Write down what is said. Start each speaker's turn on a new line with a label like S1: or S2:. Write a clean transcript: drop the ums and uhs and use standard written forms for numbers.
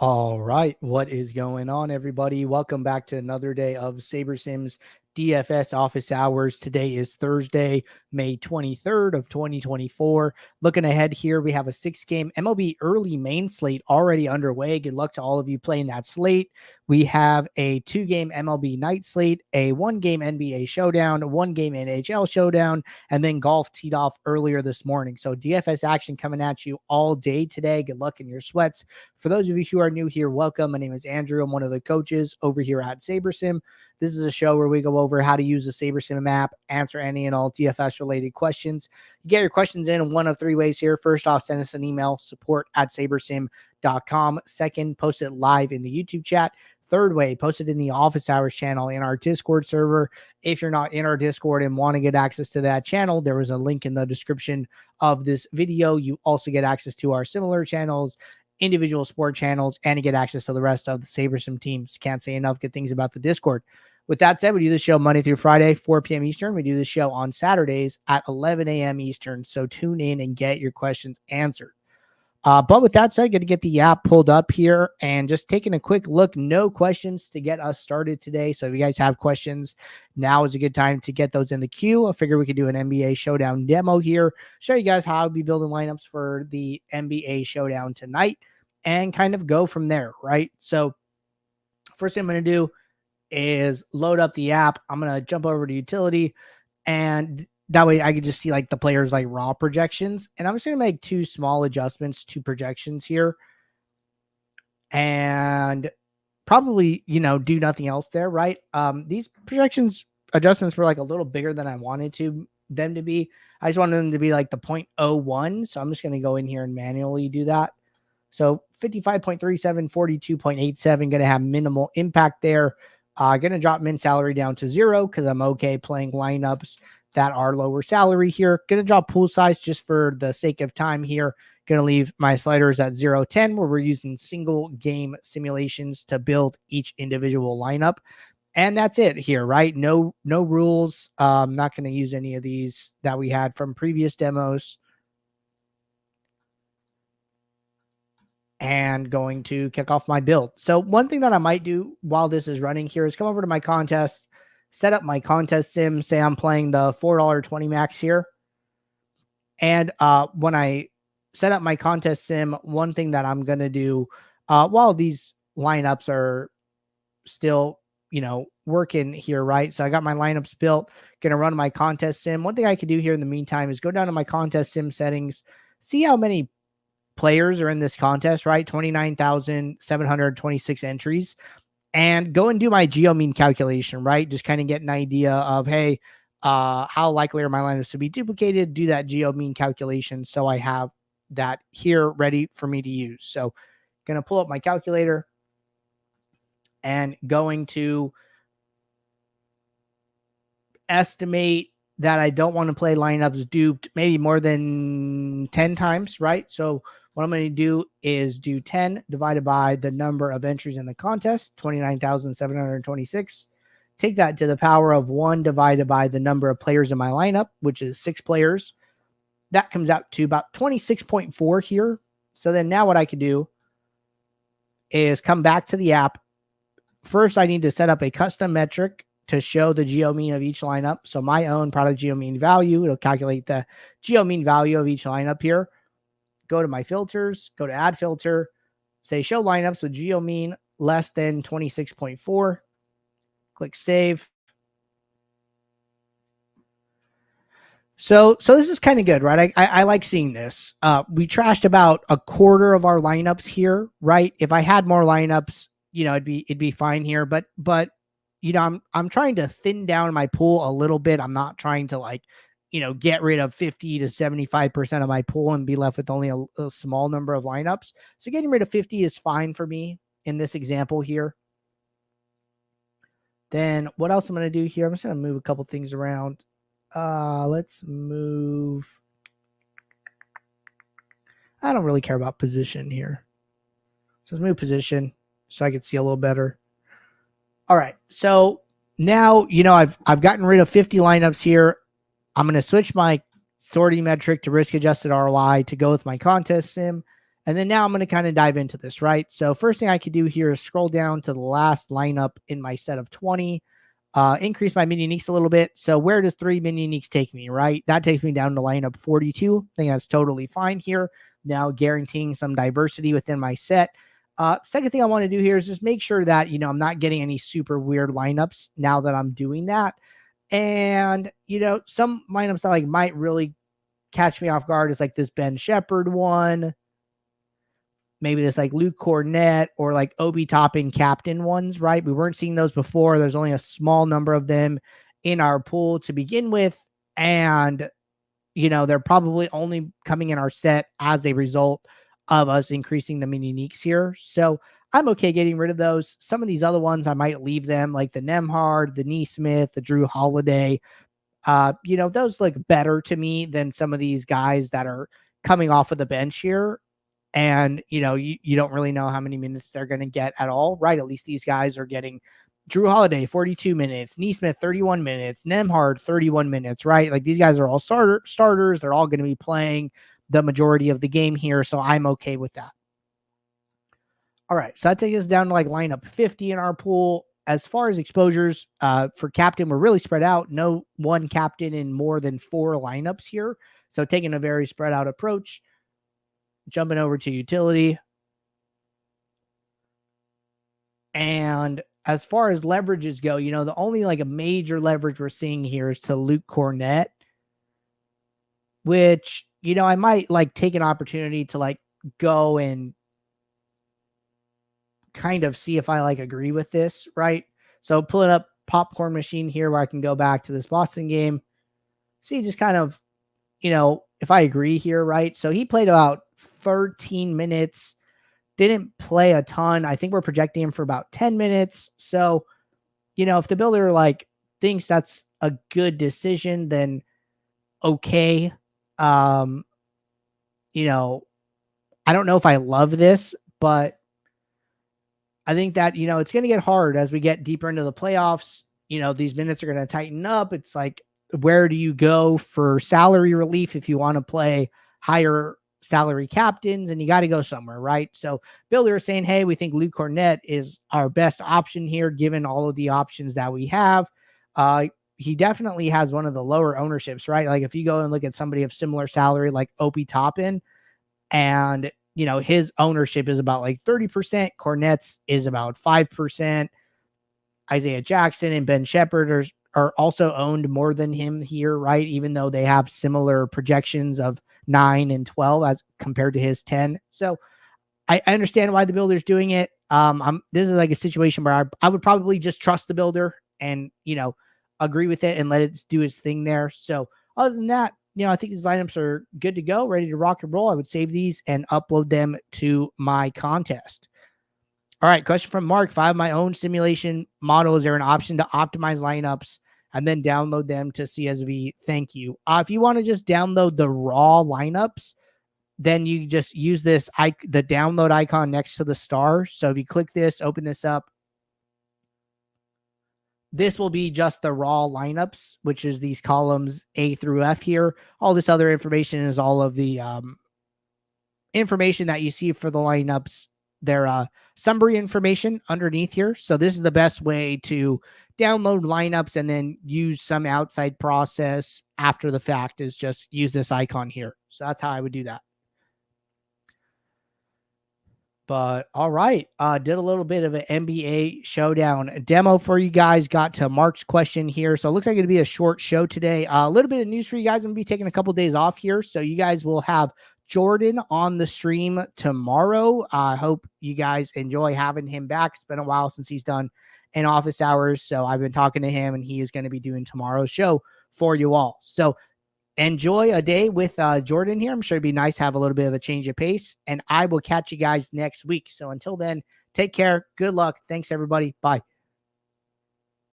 S1: All right, what is going on, everybody? Welcome back to another day of SaberSim's DFS office hours. Today is Thursday, May 23rd of 2024. Looking ahead here, we have a 6-game MLB early main slate already underway. Good luck to all of you playing that slate. We have a 2-game MLB night slate, a 1-game NBA Showdown, a 1-game NHL Showdown, and then golf teed off earlier this morning. So DFS action coming at you all day today. Good luck in your sweats. For those of you who are new here, welcome. My name is Andrew. I'm one of the coaches over here at SaberSim. This is a show where we go over how to use the SaberSim app, answer any and all DFS related questions. You get your questions in one of 3 ways here. First off, send us an email, support@sabersim.com. Second, post it live in the YouTube chat. Third way, post it in the office hours channel in our Discord server. If you're not in our Discord and want to get access to that channel, there is a link in the description of this video. You also get access to our similar channels, individual sport channels, and you get access to the rest of the SaberSim teams. Can't say enough good things about the Discord. With that said, we do this show Monday through Friday, 4 p.m. Eastern. We do this show on Saturdays at 11 a.m. Eastern. So tune in and get your questions answered. But with that said, going to get the app pulled up here and just taking a quick look. No questions to get us started today. So if you guys have questions, now is a good time to get those in the queue. I figure we could do an NBA Showdown demo here, show you guys how I'll be building lineups for the NBA Showdown tonight and kind of go from there, right? So first thing I'm going to do is load up the app. I'm going to jump over to utility, and that way I can just see like the players like raw projections. And I'm just going to make 2 small adjustments to projections here and probably, do nothing else there, right? These projections adjustments were like a little bigger than I wanted them to be. I just wanted them to be like the 0.01. So I'm just going to go in here and manually do that. So 55.37, 42.87, going to have minimal impact there. Going to drop min salary down to 0 because I'm okay playing lineups that are lower salary here. Going to drop pool size just for the sake of time here. Going to leave my sliders at 0-10 where we're using single game simulations to build each individual lineup. And that's it here, right? No rules. I'm not going to use any of these that we had from previous demos. And going to kick off my build. So one thing that I might do while this is running here is come over to my contest, set up my contest sim, say I'm playing the $4.20 max here. And when I set up my contest sim, one thing that I'm going to do while these lineups are still, working here, right? So I got my lineups built, going to run my contest sim. One thing I could do here in the meantime is go down to my contest sim settings, see how many players are in this contest, right? 29,726 entries, and go and do my geo mean calculation, right? Just kind of get an idea of, hey, how likely are my lineups to be duplicated? Do that geo mean calculation. So I have that here ready for me to use. So going to pull up my calculator and going to estimate that I don't want to play lineups duped maybe more than 10 times, right? So what I'm going to do is do 10 divided by the number of entries in the contest, 29,726. Take that to the power of 1 divided by the number of players in my lineup, which is 6 players. That comes out to about 26.4 here. So then now what I can do is come back to the app. First, I need to set up a custom metric to show the geo mean of each lineup. So my own product geo mean value, it'll calculate the geo mean value of each lineup here. Go to my filters, go to add filter, say show lineups with geo mean less than 26.4. Click save. So this is kind of good, right? I like seeing this. We trashed about a quarter of our lineups here, right? If I had more lineups, it'd be fine here. But I'm trying to thin down my pool a little bit. I'm not trying to get rid of 50 to 75% of my pool and be left with only a small number of lineups. So getting rid of 50 is fine for me in this example here. Then what else I'm going to do here? I'm just going to move a couple things around. Let's move. I don't really care about position here. So let's move position so I can see a little better. All right. So now, I've gotten rid of 50 lineups here. I'm going to switch my sorting metric to risk adjusted ROI to go with my contest sim. And then now I'm going to kind of dive into this, right? So first thing I could do here is scroll down to the last lineup in my set of 20, increase my mini uniques a little bit. So where does 3 mini uniques take me, right? That takes me down to lineup 42. I think that's totally fine here. Now guaranteeing some diversity within my set. Second thing I want to do here is just make sure that, I'm not getting any super weird lineups now that I'm doing that. And, some lineups that might really catch me off guard is this Ben Shepherd one. Maybe this Luke Cornett or Obi Toppin captain ones, right? We weren't seeing those before. There's only a small number of them in our pool to begin with. And, they're probably only coming in our set as a result of us increasing the mini uniques here. So I'm okay getting rid of those. Some of these other ones, I might leave them, like the Nemhard, the Neesmith, the Drew Holiday. Those look better to me than some of these guys that are coming off of the bench here. And, you don't really know how many minutes they're going to get at all, right? At least these guys are getting Drew Holiday, 42 minutes, Neesmith, 31 minutes, Nemhard, 31 minutes, right? These guys are all starters. They're all going to be playing the majority of the game here. So I'm okay with that. All right. So that takes us down to lineup 50 in our pool. As far as exposures for captain, we're really spread out. No one captain in more than 4 lineups here. So taking a very spread out approach. Jumping over to utility. And as far as leverages go, the only a major leverage we're seeing here is to Luke Cornett, which, I might take an opportunity to go and kind of see if I agree with this, right? So pulling up popcorn machine here where I can go back to this Boston game. See just kind of, if I agree here, right? So he played about 13 minutes, didn't play a ton. I think we're projecting him for about 10 minutes. So, if the builder thinks that's a good decision, then okay. I don't know if I love this, but I think that, it's going to get hard as we get deeper into the playoffs. These minutes are going to tighten up. It's where do you go for salary relief if you want to play higher salary captains, and you got to go somewhere, right? So builder is saying, hey, we think Luke Cornett is our best option here, given all of the options that we have. He definitely has one of the lower ownerships, right? If you go and look at somebody of similar salary, like Opie Toppin, and, his ownership is about 30%. Cornett's is about 5%. Isaiah Jackson and Ben Shepherd are also owned more than him here, right? Even though they have similar projections of 9 and 12 as compared to his 10. So I understand why the builder's doing it. This is a situation where I would probably just trust the builder and, agree with it and let it do its thing there. So other than that, I think these lineups are good to go, ready to rock and roll. I would save these and upload them to my contest. All right. Question from Mark. If I have my own simulation model, is there an option to optimize lineups and then download them to CSV? Thank you. If you want to just download the raw lineups, then you just use the download icon next to the star. So if you click this, open this up, this will be just the raw lineups, which is these columns A through F here. All this other information is all of the information that you see for the lineups. Their summary information underneath here. So this is the best way to download lineups and then use some outside process after the fact, is just use this icon here. So that's how I would do that. But all right, did a little bit of an NBA Showdown demo for you guys. Got to Mark's question here. So it looks like it'll be a short show today. A little bit of news for you guys. I'm going to be taking a couple days off here. So you guys will have Jordan on the stream tomorrow. I hope you guys enjoy having him back. It's been a while since he's done an office hours. So I've been talking to him, and he is going to be doing tomorrow's show for you all. So enjoy a day with Jordan here. I'm sure it'd be nice to have a little bit of a change of pace, and I will catch you guys next week. So until then, take care. Good luck. Thanks, everybody. Bye.